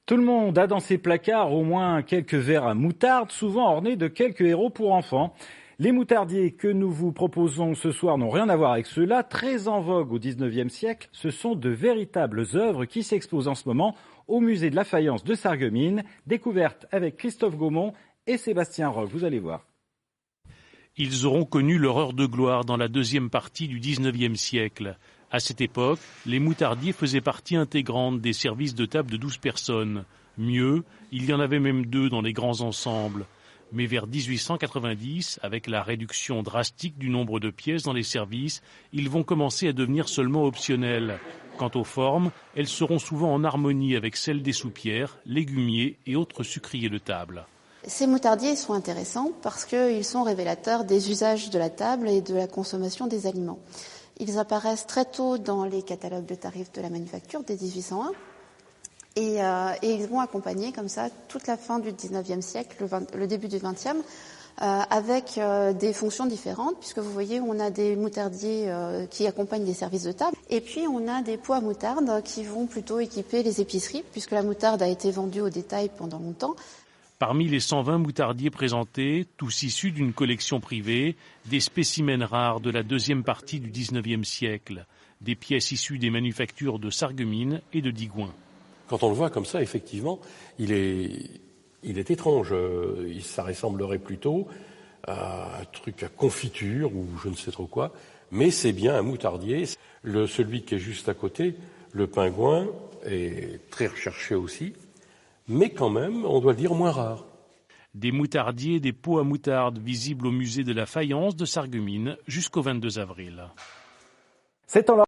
Tout le monde a dans ses placards au moins quelques verres à moutarde, souvent ornés de quelques héros pour enfants. Les moutardiers que nous vous proposons ce soir n'ont rien à voir avec ceux-là. Très en vogue au 19e siècle, ce sont de véritables œuvres qui s'exposent en ce moment au musée de la faïence de Sarreguemines, découverte avec Christophe Gaumont et Sébastien Roch. Vous allez voir. Ils auront connu leur heure de gloire dans la deuxième partie du 19e siècle. À cette époque, les moutardiers faisaient partie intégrante des services de table de 12 personnes. Mieux, il y en avait même 2 dans les grands ensembles. Mais vers 1890, avec la réduction drastique du nombre de pièces dans les services, ils vont commencer à devenir seulement optionnels. Quant aux formes, elles seront souvent en harmonie avec celles des soupières, légumiers et autres sucriers de table. Ces moutardiers sont intéressants parce qu'ils sont révélateurs des usages de la table et de la consommation des aliments. Ils apparaissent très tôt dans les catalogues de tarifs de la manufacture dès 1801 et ils vont accompagner comme ça toute la fin du 19e siècle, le début du 20e, avec des fonctions différentes, puisque vous voyez, on a des moutardiers qui accompagnent des services de table, et puis on a des pots à moutarde qui vont plutôt équiper les épiceries, puisque la moutarde a été vendue au détail pendant longtemps. Parmi les 120 moutardiers présentés, tous issus d'une collection privée, des spécimens rares de la deuxième partie du 19e siècle, des pièces issues des manufactures de Sarreguemines et de Digoin. Quand on le voit comme ça, effectivement, il est étrange. Ça ressemblerait plutôt à un truc à confiture ou je ne sais trop quoi, mais c'est bien un moutardier. Celui qui est juste à côté, le pingouin, est très recherché aussi, mais quand même, on doit le dire, moins rare. Des moutardiers, des pots à moutarde visibles au musée de la faïence de Sarreguemines jusqu'au 22 avril. C'est en